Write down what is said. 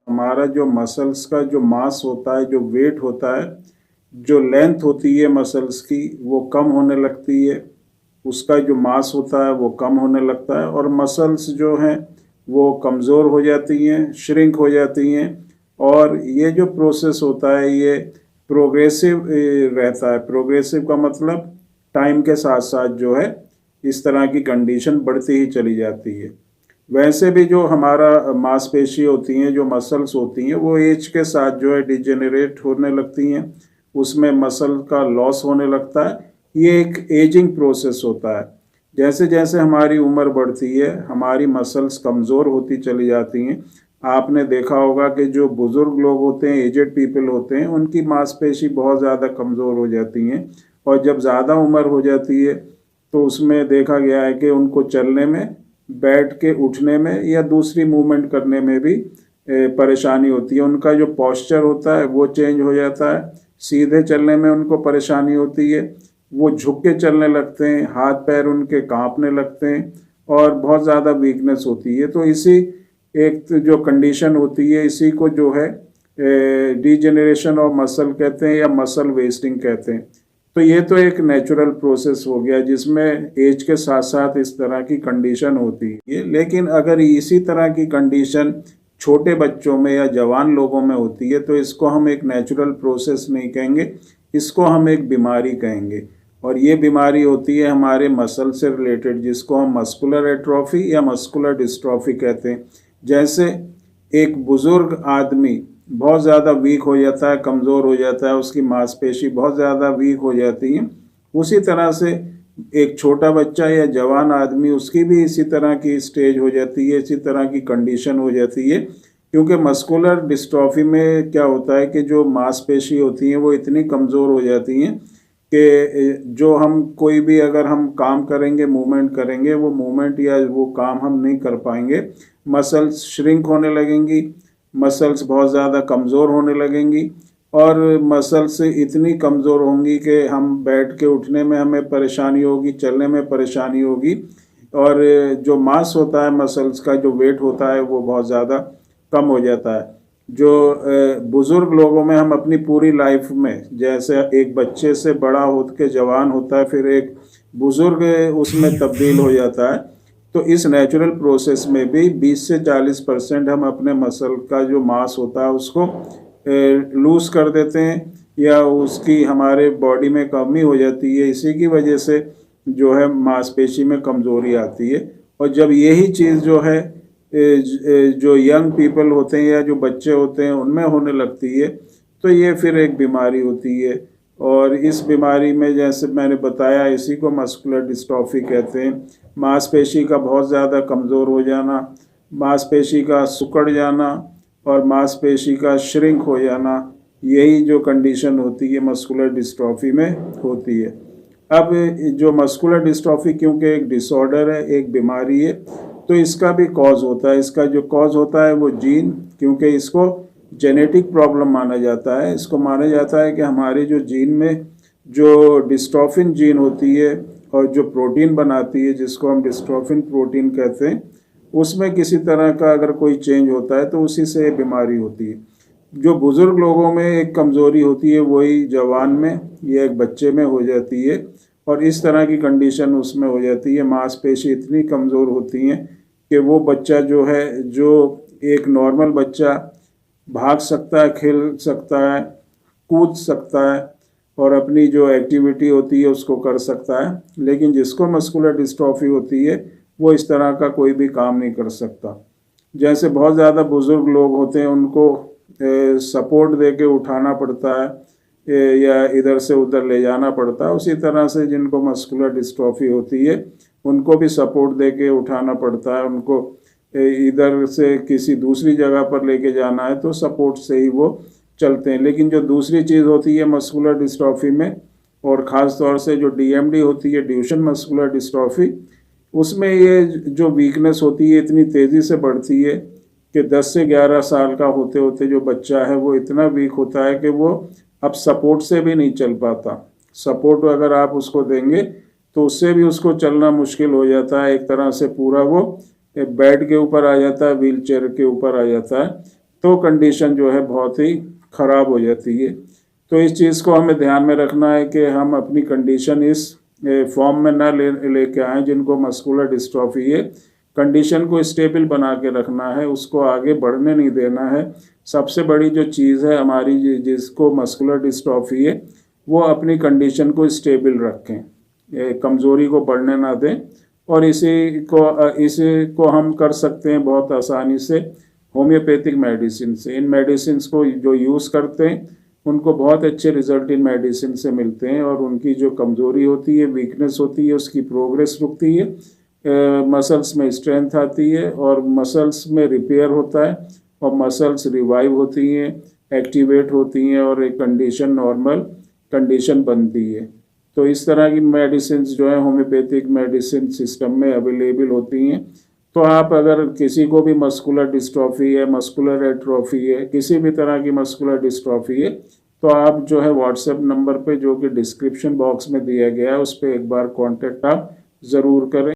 हमारा जो मसल्स का जो मास होता है, जो वेट होता है, जो लेंथ होती है मसल्स की, वो कम होने लगती है। उसका जो मास होता है वो कम होने लगता है और मसल्स जो हैं वो कमज़ोर हो जाती हैं, श्रिंक हो जाती हैं। और ये जो प्रोसेस होता है ये प्रोग्रेसिव रहता है। प्रोग्रेसिव का मतलब टाइम के साथ साथ जो है इस तरह की कंडीशन बढ़ती ही चली जाती है। वैसे भी जो हमारा मांसपेशी होती हैं, जो मसल्स होती हैं, वो एज के साथ जो है डिजेनरेट होने लगती हैं, उसमें मसल का लॉस होने लगता है। ये एक एजिंग प्रोसेस होता है। जैसे जैसे हमारी उम्र बढ़ती है हमारी मसल्स कमज़ोर होती चली जाती हैं। आपने देखा होगा कि जो बुज़ुर्ग लोग होते हैं, एजेड पीपल होते हैं, उनकी मांसपेशी बहुत ज़्यादा कमज़ोर हो जाती हैं। और जब ज़्यादा उम्र हो जाती है तो उसमें देखा गया है कि उनको चलने में, बैठ के उठने में या दूसरी मूवमेंट करने में भी परेशानी होती है। उनका जो पॉस्चर होता है वो चेंज हो जाता है। सीधे चलने में उनको परेशानी होती है, वो झुक के चलने लगते हैं, हाथ पैर उनके कांपने लगते हैं और बहुत ज़्यादा वीकनेस होती है। तो इसी एक जो कंडीशन होती है, इसी को जो है डीजेनरेशन ऑफ मसल कहते हैं या मसल वेस्टिंग कहते हैं। तो ये तो एक नेचुरल प्रोसेस हो गया जिसमें एज के साथ साथ इस तरह की कंडीशन होती है। लेकिन अगर इसी तरह की कंडीशन छोटे बच्चों में या जवान लोगों में होती है तो इसको हम एक नेचुरल प्रोसेस नहीं कहेंगे, इसको हम एक बीमारी कहेंगे। और ये बीमारी होती है हमारे मसल से रिलेटेड, जिसको हम मस्कुलर एट्रोफी या मस्कुलर डिस्ट्रॉफी कहते हैं। जैसे एक बुज़ुर्ग आदमी बहुत ज़्यादा वीक हो जाता है, कमज़ोर हो जाता है, उसकी मांसपेशी बहुत ज़्यादा वीक हो जाती है, उसी तरह से एक छोटा बच्चा या जवान आदमी, उसकी भी इसी तरह की स्टेज हो जाती है, इसी तरह की कंडीशन हो जाती है। क्योंकि मस्कुलर डिस्ट्रॉफी में क्या होता है कि जो मांसपेशी होती हैं वो इतनी कमज़ोर हो जाती हैं कि जो हम कोई भी अगर हम काम करेंगे, मूवमेंट करेंगे, वो मूवमेंट या वो काम हम नहीं कर पाएंगे। मसल्स श्रिंक होने लगेंगी, मसल्स बहुत ज़्यादा कमज़ोर होने लगेंगी और मसल्स इतनी कमज़ोर होंगी कि हम बैठ के उठने में हमें परेशानी होगी, चलने में परेशानी होगी। और जो मास होता है मसल्स का, जो वेट होता है, वो बहुत ज़्यादा कम हो जाता है। जो बुज़ुर्ग लोगों में हम अपनी पूरी लाइफ में, जैसे एक बच्चे से बड़ा होकर के जवान होता है, फिर एक बुज़ुर्ग उसमें तब्दील हो जाता है। तो इस नेचुरल प्रोसेस में भी 20 से 40% हम अपने मसल का जो मास होता है उसको लूज़ कर देते हैं या उसकी हमारे बॉडी में कमी हो जाती है। इसी की वजह से जो है मांसपेशी में कमज़ोरी आती है। और जब यही चीज़ जो है जो यंग पीपल होते हैं या जो बच्चे होते हैं उनमें होने लगती है तो ये फिर एक बीमारी होती है। और इस बीमारी में जैसे मैंने बताया, इसी को मस्कुलर डिस्ट्रॉफी कहते हैं। मांसपेशी का बहुत ज़्यादा कमज़ोर हो जाना, मांसपेशी का सिकुड़ जाना और मांसपेशी का श्रिंक हो जाना, यही जो कंडीशन होती है मस्कुलर डिस्ट्रॉफी में होती है। अब जो मस्कुलर डिस्ट्रॉफी क्योंकि एक डिसऑर्डर है, एक बीमारी है, तो इसका भी कॉज होता है। इसका जो कॉज होता है वो जीन, क्योंकि इसको जेनेटिक प्रॉब्लम माना जाता है। इसको माना जाता है कि हमारे जो जीन में जो डिस्ट्रोफिन जीन होती है और जो प्रोटीन बनाती है, जिसको हम डिस्ट्रोफिन प्रोटीन कहते हैं, उसमें किसी तरह का अगर कोई चेंज होता है तो उसी से बीमारी होती है। जो बुज़ुर्ग लोगों में एक कमज़ोरी होती है वही जवान में या एक बच्चे में हो जाती है और इस तरह की कंडीशन उसमें हो जाती है। मांसपेशी इतनी कमज़ोर होती हैं कि वो बच्चा जो है, जो एक नॉर्मल बच्चा भाग सकता है, खेल सकता है, कूद सकता है और अपनी जो एक्टिविटी होती है उसको कर सकता है, लेकिन जिसको मस्कुलर डिस्ट्रॉफी होती है वो इस तरह का कोई भी काम नहीं कर सकता। जैसे बहुत ज़्यादा बुज़ुर्ग लोग होते हैं उनको सपोर्ट दे के उठाना पड़ता है या इधर से उधर ले जाना पड़ता है, उसी तरह से जिनको मस्कुलर डिस्ट्रॉफी होती है उनको भी सपोर्ट दे के उठाना पड़ता है। उनको इधर से किसी दूसरी जगह पर लेके जाना है तो सपोर्ट से ही वो चलते हैं। लेकिन जो दूसरी चीज़ होती है मस्कुलर डिस्ट्रॉफी में, और ख़ास तौर से जो डीएमडी होती है, ड्यूशेन मस्कुलर डिस्ट्रॉफी, उसमें ये जो वीकनेस होती है इतनी तेज़ी से बढ़ती है कि 10 से 11 साल का होते होते जो बच्चा है वो इतना वीक होता है कि वो अब सपोर्ट से भी नहीं चल पाता। सपोर्ट अगर आप उसको देंगे तो उससे भी उसको चलना मुश्किल हो जाता है। एक तरह से पूरा वो बेड के ऊपर आ जाता है, व्हील चेयर के ऊपर आ जाता है। तो कंडीशन जो है बहुत ही ख़राब हो जाती है। तो इस चीज़ को हमें ध्यान में रखना है कि हम अपनी कंडीशन इस फॉर्म में ना लेके आएँ जिनको मस्कुलर डिस्ट्रॉफी है। कंडीशन को स्टेबल बना के रखना है, उसको आगे बढ़ने नहीं देना है। सबसे बड़ी जो चीज़ है हमारी जिसको मस्कुलर डिस्ट्रॉफी है, वो अपनी कंडीशन को स्टेबल रखें, कमज़ोरी को बढ़ने ना दें। और इसी को हम कर सकते हैं बहुत आसानी से होम्योपैथिक मेडिसिन से। इन मेडिसिन को जो यूज़ करते हैं उनको बहुत अच्छे रिजल्ट इन मेडिसिन से मिलते हैं, और उनकी जो कमज़ोरी होती है, वीकनेस होती है, उसकी प्रोग्रेस रुकती है, मसल्स में स्ट्रेंथ आती है, और मसल्स में रिपेयर होता है, और मसल्स रिवाइव होती हैं, एक्टिवेट होती हैं, और एक कंडीशन नॉर्मल कंडीशन बनती है। तो इस तरह की मेडिसिन जो है होम्योपैथिक मेडिसिन सिस्टम में अवेलेबल होती हैं। तो आप अगर किसी को भी मस्कुलर डिस्ट्रॉफी है, मस्कुलर एट्रोफी है, किसी भी तरह की मस्कुलर डिस्ट्रॉफी है, तो आप जो है व्हाट्सएप नंबर पे जो कि डिस्क्रिप्शन बॉक्स में दिया गया है उस पर एक बार कांटेक्ट आप ज़रूर करें।